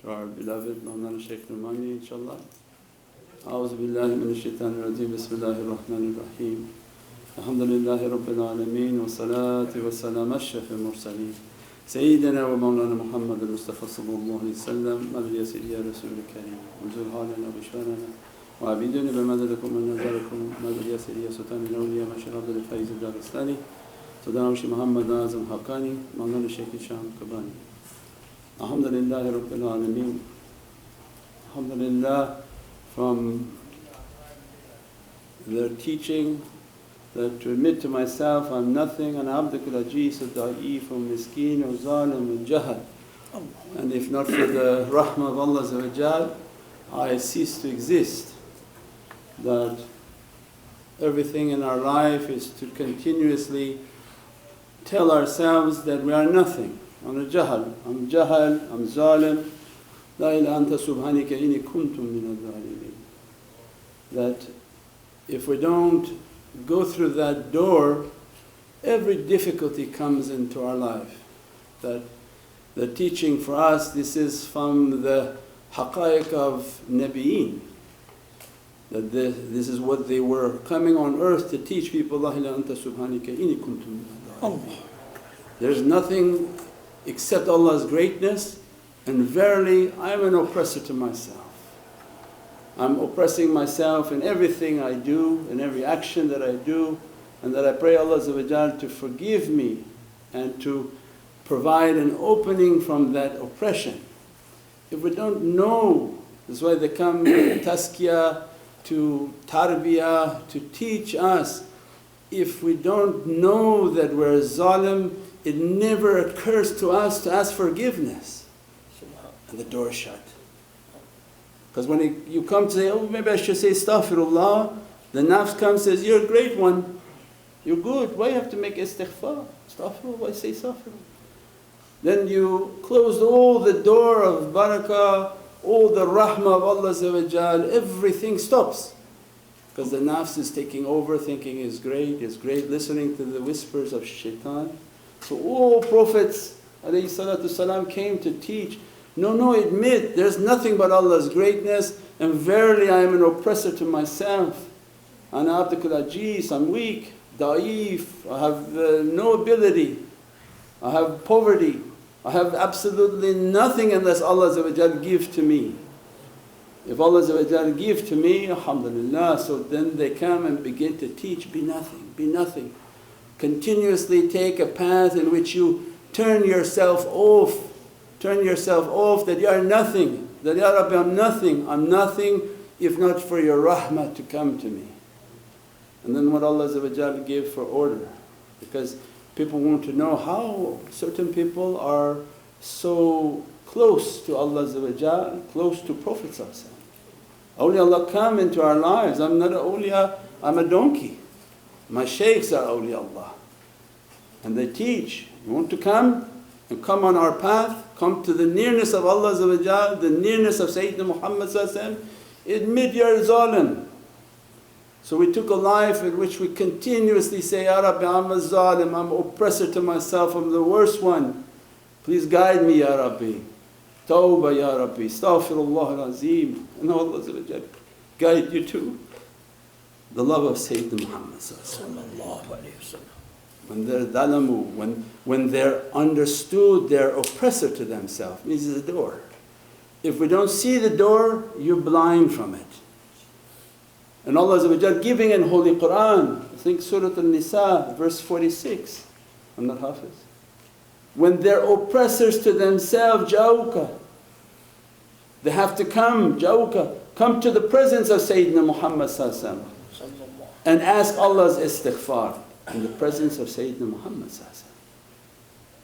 to our beloved Mawlana Shaykh Numani, inshaAllah. A'udhu billahi minash shaitanir rajeem, bismillahir rahmanir rahim. Alhamdulillahi rabbil alameen, wa salatu wa salam ashrafil mursaleen. Sayyidina wa Mawlana Muhammad al-Mustafa sallallahu alayhi wa sallam, Madri ya Sayyidi ya Rasul al-Kareem, unzur halana bishwarana, wa abiduni bimadadakum wa nazarakum, Madri ya Sayyidi ya Sultan al-Awliya, Mashar Abdul Faiz al-Dagestani, Sadana Mshi Muhammad Azam Haqqani, Mawlana Shaykh Sham Kabani. Alhamdulillahi rabbil alameen. Alhamdulillah, from their teaching that to admit to myself I'm nothing, and abdukul ajeez, da'if, miskeen, or zalim, and jahal. And if not for the rahmah of Allah, I cease to exist. That everything in our life is to continuously tell ourselves that we are nothing. I'm jahal, I'm zalim, la ilaha anta subhanaka inni kuntum min al-zalimin. That if we don't go through that door, every difficulty comes into our life. That the teaching for us, this is from the haqa'iq of Nabiyin. That this is what they were coming on earth to teach people, la ilaha anta subhanaka inni kuntum min al-zalimin. There's nothing except Allah's greatness, and verily I am an oppressor to myself. I'm oppressing myself in everything I do, in every action that I do, and that I pray Allah to forgive me and to provide an opening from that oppression. If we don't know, that's why they come to tazkiyah, to tarbiyah, to teach us. If we don't know that we're zalim, it never occurs to us to ask forgiveness, and the door is shut. Because when you come to say, oh maybe I should say astaghfirullah, the nafs comes and says, you're a great one, you're good, why you have to make istighfar? Astaghfirullah, why say astaghfirullah? Then you closed all the door of barakah, all the rahmah of Allah, everything stops. Because the nafs is taking over, thinking is great, listening to the whispers of shaitan. So all Prophets ﷺ came to teach, no, admit there's nothing but Allah's greatness, and verily I am an oppressor to myself. Ana abdukul ajeez, I'm weak, da'if, I have no ability, I have poverty, I have absolutely nothing unless Allah give to me. If Allah give to me, alhamdulillah, so then they come and begin to teach, be nothing, be nothing. Continuously take a path in which you turn yourself off that you are nothing, that Ya Rabbi I'm nothing if not for your rahmah to come to me. And then what Allah gave for order, because people want to know how certain people are so close to Allah, close to Prophet. Awliyaullah come into our lives. I'm not an awliya, I'm a donkey. My shaykhs are awliyaullah, and they teach. You want to come and come on our path, come to the nearness of Allah, the nearness of Sayyidina Muhammad, admit you're zalim. So we took a life in which we continuously say, Ya Rabbi I'm a zalim, I'm oppressor to myself, I'm the worst one. Please guide me Ya Rabbi. Tawbah Ya Rabbi, astaghfirullah al-azim. And Allah guide you to the love of Sayyidina Muhammad. When they're dalamu, when they're understood they're oppressor to themselves, this is the door. If we don't see the door, you're blind from it. And Allah giving in Holy Qur'an, I think Surah An-Nisa verse 46, I'm not Hafiz. When they're oppressors to themselves, Jaooka, they have to come, Jaooka, come to the presence of Sayyidina Muhammad and ask Allah's istighfar in the presence of Sayyidina Muhammad.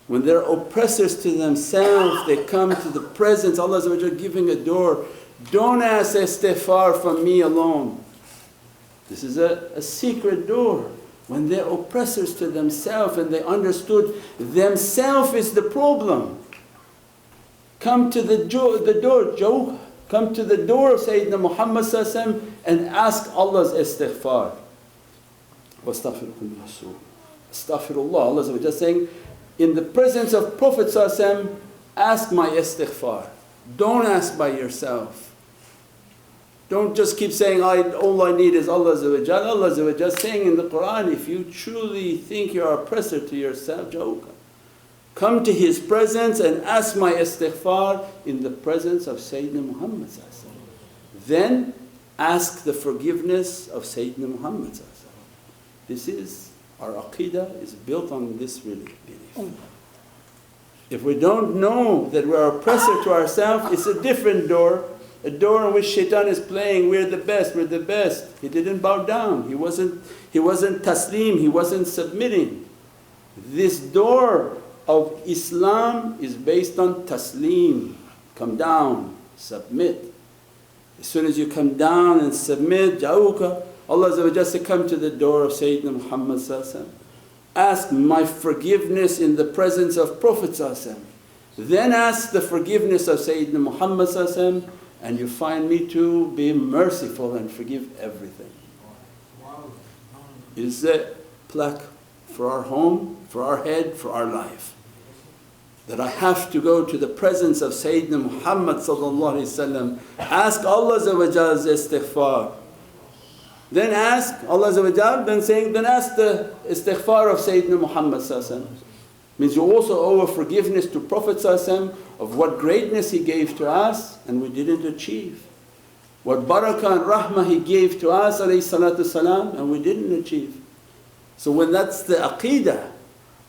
When they're oppressors to themselves, they come to the presence, Allah giving a door. Don't ask istighfar from me alone. This is a secret door. When they're oppressors to themselves and they understood themselves is the problem, come to the door, Jaooka, come to the door of Sayyidina Muhammad and ask Allah's istighfar. Astaghfirullah, Allah is just saying, in the presence of Prophet ask my istighfar. Don't ask by yourself. Don't just keep saying, all I need is Allah. Allah saying in the Qur'an, if you truly think you're oppressor to yourself, Jaooka, come to His presence and ask my istighfar in the presence of Sayyidina Muhammad. Then ask the forgiveness of Sayyidina Muhammad. This is, our aqeedah is built on this really belief. If we don't know that we're oppressor to ourselves, it's a different door. A door in which Shaitan is playing, we're the best, we're the best. He didn't bow down, he wasn't taslim, he wasn't submitting. This door of Islam is based on taslim. Come down, submit. As soon as you come down and submit, Jaooka, Allah said, come to the door of Sayyidina Muhammad. Ask my forgiveness in the presence of Prophet. Then ask the forgiveness of Sayyidina Muhammad, and you find me to be merciful and forgive everything. Is a plaque for our home, for our head, for our life. That I have to go to the presence of Sayyidina Muhammad, ask Allah's istighfar. Then ask Allah, then ask the istighfar of Sayyidina Muhammad. Means you also owe a forgiveness to Prophet of what greatness he gave to us and we didn't achieve. What barakah and rahmah he gave to us and we didn't achieve. So when that's the aqeedah,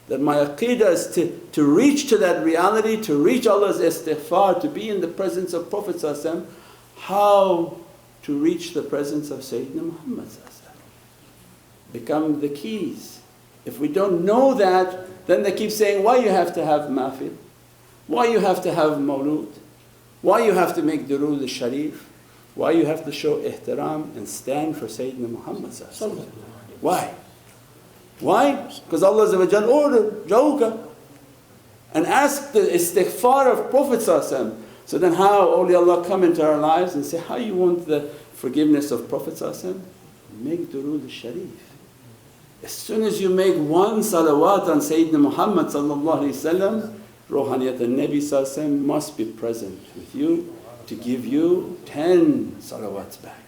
that my aqeedah is to reach to that reality, to reach Allah's istighfar, to be in the presence of Prophet, how to reach the presence of Sayyidina Muhammad. Become the keys. If we don't know that, then they keep saying, why you have to have mahfil? Why you have to have mawlud? Why you have to make Durood al-Sharif? Why you have to show ihtiram and stand for Sayyidina Muhammad? Why? Why? Because Allah ordered, Jaooka, and ask the istighfar of Prophet. So then how awliyaullah come into our lives and say, how you want the forgiveness of Prophet? Make Durood al-Sharif. As soon as you make one salawat on Sayyidina Muhammad, Ruhaniyat al-Nabi must be present with you to give you 10 salawats back.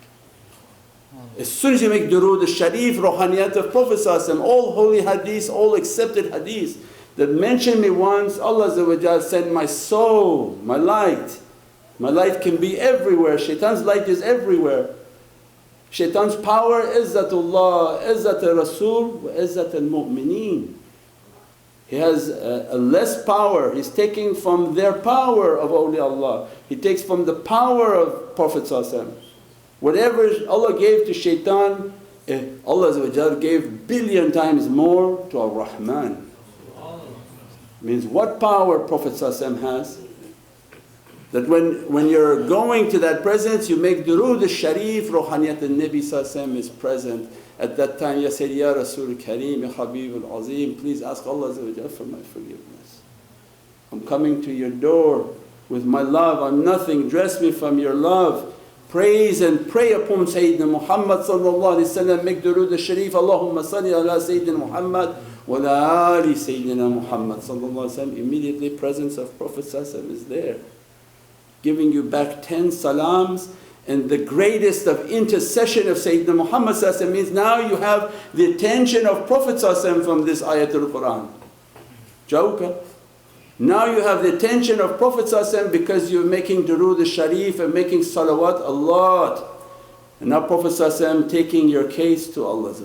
As soon as you make Durood al-Sharif, Ruhaniyat of Prophet, all holy hadiths, all accepted hadiths that mention me once, Allah send my soul, my light. My light can be everywhere, Shaitan's light is everywhere. Shaitan's power, izzatullah, izzat al-Rasul, wa izzat al-Mu'mineen. He has a less power, he's taking from their power of awliyaullah. He takes from the power of Prophet. Whatever Allah gave to Shaitan, Allah gave billion times more to Ar-Rahman. Means what power Prophet has? That when you're going to that presence, you make Durood al-Sharif, Ruhaniyat al-Nabi is present. At that time, Ya Sayyidi Ya Rasul Kareem, Ya Habib al-Azim, please ask Allah for my forgiveness. I'm coming to your door with my love, I'm nothing, dress me from your love. Praise and pray upon Sayyidina Muhammad, make Durood al-Sharif, Allahumma salli ala Sayyidina Muhammad wa ala ali Sayyidina Muhammad. Immediately presence of Prophet is there, giving you back 10 salams. And the greatest of intercession of Sayyidina Muhammad means now you have the attention of Prophet from this ayatul Qur'an. Jaooka. Now you have the attention of Prophet because you're making Durood al-Sharif and making salawat a lot. And now Prophet taking your case to Allah.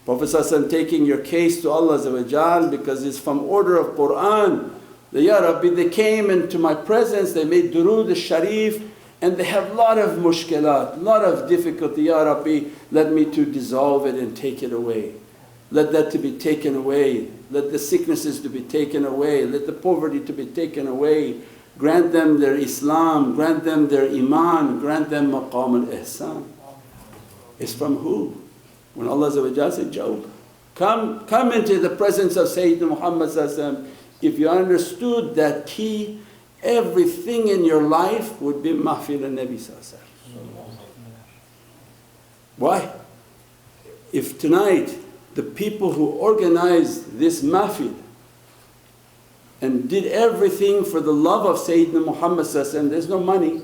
Prophet taking your case to Allah because it's from order of Qur'an. Ya Rabbi, they came into my presence, they made Durood al-Sharif, and they have a lot of mushkilat, lot of difficulty. Ya Rabbi, let me to dissolve it and take it away. Let that to be taken away. Let the sicknesses to be taken away. Let the poverty to be taken away. Grant them their Islam, grant them their iman, grant them maqam al-ihsan. It's from who? When Allah said, Jaooka, come into the presence of Sayyidina Muhammad. If you understood that key, everything in your life would be mahfil al-Nabi. Why? If tonight the people who organize this mahfil and did everything for the love of Sayyidina Muhammad. There's no money.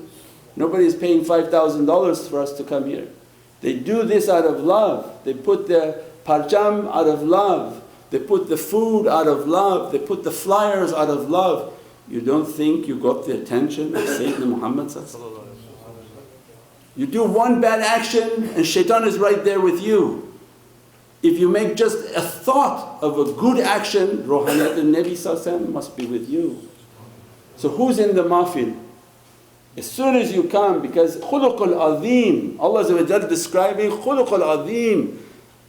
Nobody is paying $5,000 for us to come here. They do this out of love. They put their parcham out of love. They put the food out of love. They put the flyers out of love. You don't think you got the attention of Sayyidina Muhammad? You do one bad action and shaitan is right there with you. If you make just a thought of a good action, Ruhaniyat al-Nabi must be with you. So who's in the mahfil? As soon as you come, because khuluqul azim, Allah describing khuluqul azim,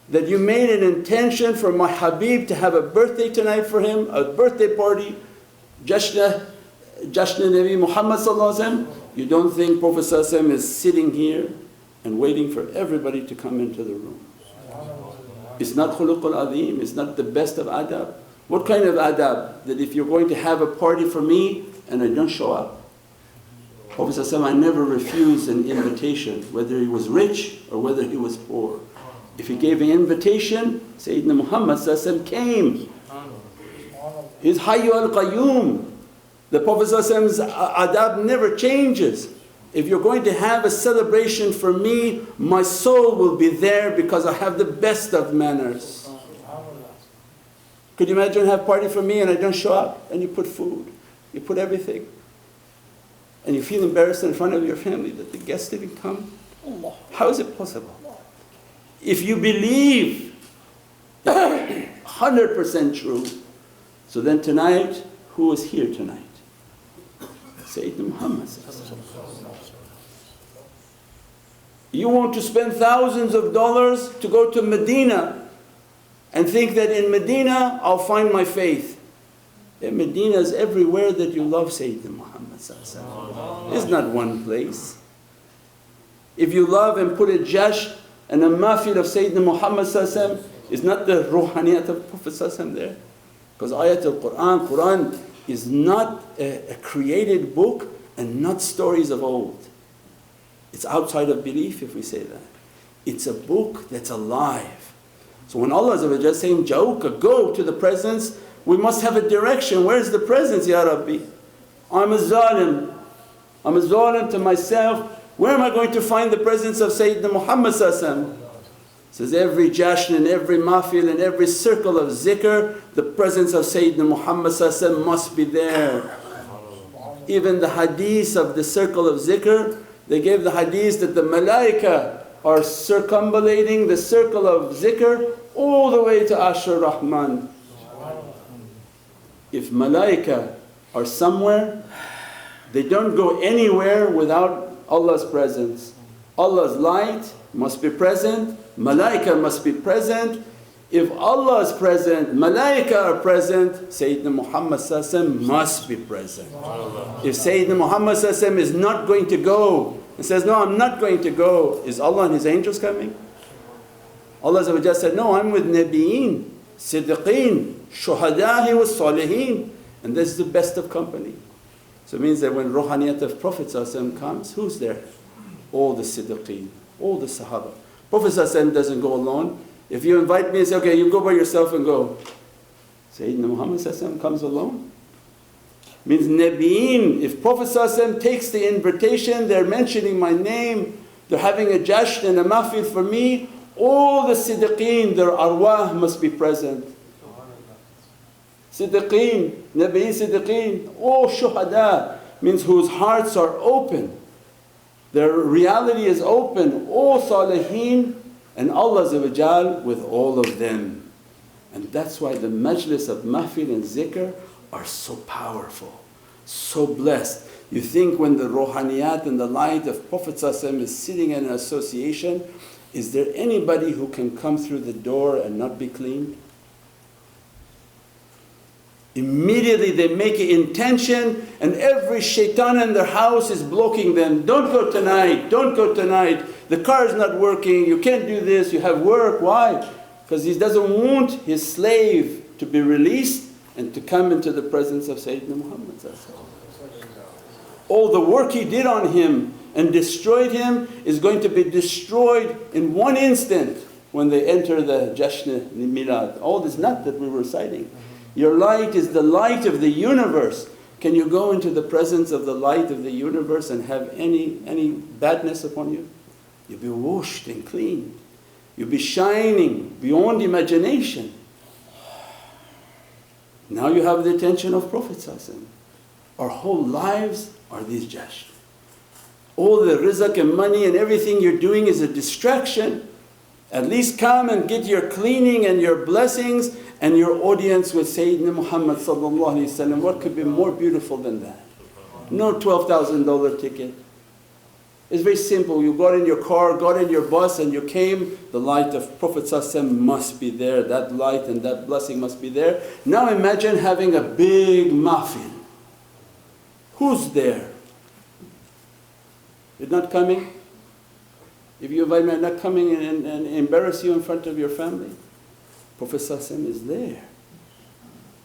that you made an intention for my Habib to have a birthday tonight for him, a birthday party, Jashna Nabi Muhammad. You don't think Prophet is sitting here and waiting for everybody to come into the room. It's not khuluqul azim, it's not the best of adab. What kind of adab? That if you're going to have a party for me and I don't show up, Prophet I never refused an invitation, whether he was rich or whether he was poor. If he gave an invitation, Sayyidina Muhammad came. He's Hayyu al-Qayyum. The Prophet's adab never changes. If you're going to have a celebration for me, my soul will be there because I have the best of manners. Could you imagine have a party for me and I don't show up, and you put food, you put everything, and you feel embarrassed in front of your family that the guests didn't come? How is it possible? If you believe 100% true, so then tonight, who is here tonight? Sayyidina Muhammad. You want to spend thousands of dollars to go to Madinah and think that in Madinah I'll find my faith. In Medina is everywhere that you love Sayyidina Muhammad. It's not one place. If you love and put a jash and a mahfil of Sayyidina Muhammad, is not the ruhaniyat of Prophet there? Because ayat al-Quran is not a created book and not stories of old. It's outside of belief if we say that. It's a book that's alive. So when Allah is saying, Jaooka, go to the presence, we must have a direction. Where's the presence, Ya Rabbi? I'm a zalim. I'm a zalim to myself. Where am I going to find the presence of Sayyidina Muhammad? Says every jashan and every mahfil and every circle of zikr, the presence of Sayyidina Muhammad must be there. Even the hadith of the circle of zikr, they gave the hadith that the malaika are circumambulating the circle of zikr all the way to Ashur Rahman. If malaika are somewhere, they don't go anywhere without Allah's presence. Allah's light must be present, malaika must be present. If Allah is present, malaika are present, Sayyidina Muhammad must be present. If Sayyidina Muhammad is not going to go and says, no, I'm not going to go, is Allah and His angels coming? Allah said, no, I'm with Nabiyeen, Siddiqeen, Shuhada'i wa Salihin, and this is the best of company. So it means that when Ruhaniyat of Prophet comes, who's there? All the Siddiqeen, all the Sahaba. Prophet doesn't go alone. If you invite me and say, okay, you go by yourself and go, Sayyidina Muhammad comes alone. Means Nabiyeen, if Prophet takes the invitation, they're mentioning my name, they're having a jasht and a mahfil for me, all the Siddiqeen, their arwah must be present. Siddiqeen, Nabiyeen Siddiqeen, all shuhada, means whose hearts are open. Their reality is open, all salihin, and Allah with all of them. And that's why the majlis of mahfil and zikr are so powerful, so blessed. You think when the ruhaniyat and the light of Prophet is sitting in an association, is there anybody who can come through the door and not be cleaned? Immediately they make an intention and every shaitan in their house is blocking them. Don't go tonight, don't go tonight. The car is not working, you can't do this, you have work. Why? Because he doesn't want his slave to be released and to come into the presence of Sayyidina Muhammad. All the work he did on him and destroyed him is going to be destroyed in one instant when they enter the Jashn Milad. All this not that we were reciting. Your light is the light of the universe. Can you go into the presence of the light of the universe and have any badness upon you? You'll be washed and cleaned. You'll be shining beyond imagination. Now you have the attention of Prophet ﷺ. Our whole lives are these jasht. All the rizq and money and everything you're doing is a distraction. At least come and get your cleaning and your blessings and your audience with Sayyidina Muhammad sallallahu alaihi wasallam. What could be more beautiful than that? No $12,000 ticket. It's very simple. You got in your car, got in your bus and you came, the light of Prophet ﷺ must be there. That light and that blessing must be there. Now imagine having a big mahfil. Who's there? You're not coming? If you invite me, I'm not coming and embarrass you in front of your family. Prophet ﷺ is there.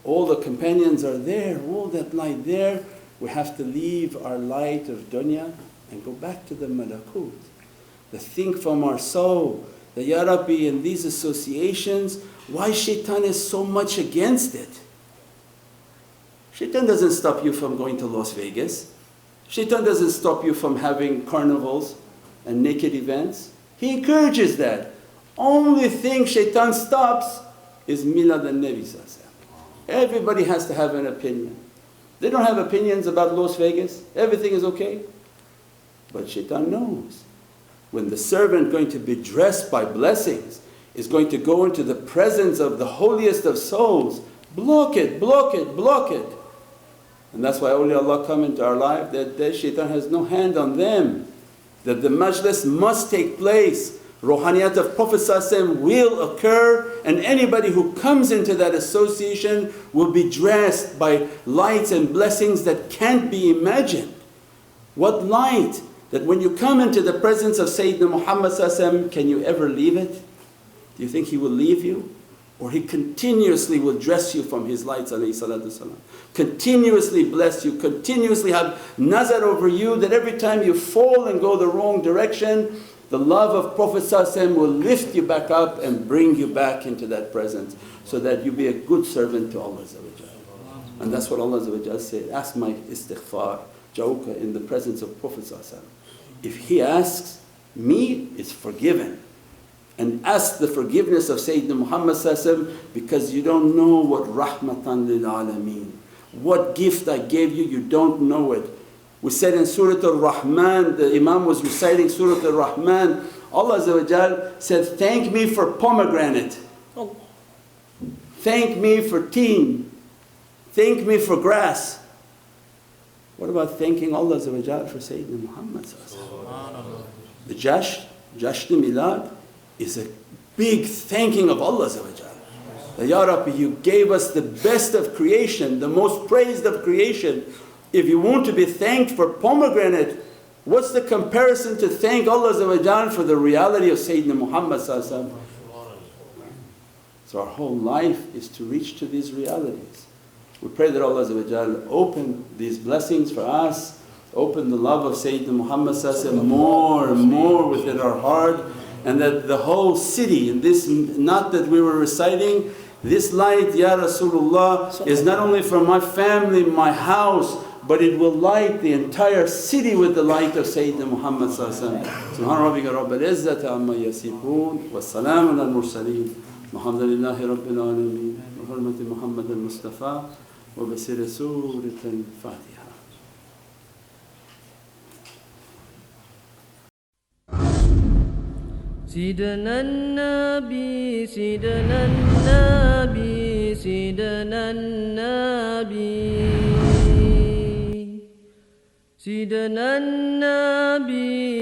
All the companions are there, all that light there. We have to leave our light of dunya and go back to the malakut. The think from our soul, the Ya Rabbi, in these associations, why Shaitan is so much against it. Shaitan doesn't stop you from going to Las Vegas. Shaitan doesn't stop you from having carnivals and naked events. He encourages that. Only thing Shaitan stops is Milad al-Nabi sallallahu alaihi wasallam. Everybody has to have an opinion. They don't have opinions about Las Vegas. Everything is okay. But Shaitan knows when the servant going to be dressed by blessings is going to go into the presence of the holiest of souls, block it, block it, block it. And that's why awliyaullah come into our life, that Shaitan has no hand on them. That the majlis must take place. Ruhaniyat of Prophet ﷺ will occur, and anybody who comes into that association will be dressed by lights and blessings that can't be imagined. What light! That when you come into the presence of Sayyidina Muhammad ﷺ, can you ever leave it? Do you think he will leave you? Or he continuously will dress you from his lights alayhi salatu wasalam. Continuously bless you, continuously have nazar over you, that every time you fall and go the wrong direction, the love of Prophet ﷺ will lift you back up and bring you back into that presence, so that you be a good servant to Allah. And that's what Allah said, ask my istighfar, Jaooka, in the presence of Prophet ﷺ. If he asks me, it's forgiven. And ask the forgiveness of Sayyidina Muhammad ﷺ, because you don't know what rahmatan lil alameen. What gift I gave you, you don't know it. We said in Surah Al-Rahman, the Imam was reciting Surah Al-Rahman, Allah said, thank me for pomegranate, thank me for teen, thank me for grass. What about thanking Allah for Sayyidina Muhammad ﷺ? The Jasht Milad is a big thanking of Allah. Ya Rabbi, you gave us the best of creation, the most praised of creation. If you want to be thanked for pomegranate, what's the comparison to thank Allah for the reality of Sayyidina Muhammad? So our whole life is to reach to these realities. We pray that Allah open these blessings for us, open the love of Sayyidina Muhammad more and more within our heart, and that the whole city, and this not that we were reciting, this light, Ya Rasulullah, is not only for my family, my house, but it will light the entire city with the light of Sayyidina Muhammad sallallahu alaihi wasallam. Subhana rabbika rabbil izzati amma yasifoon wa salamun al mursaleen. Alhamdulillahi rabbil alameen. Wa hurmati Muhammad al Mustafa wa basir Surat al-Fatiha. سيدنا النبي سيدنا النبي سيدنا النبي سيدنا النبي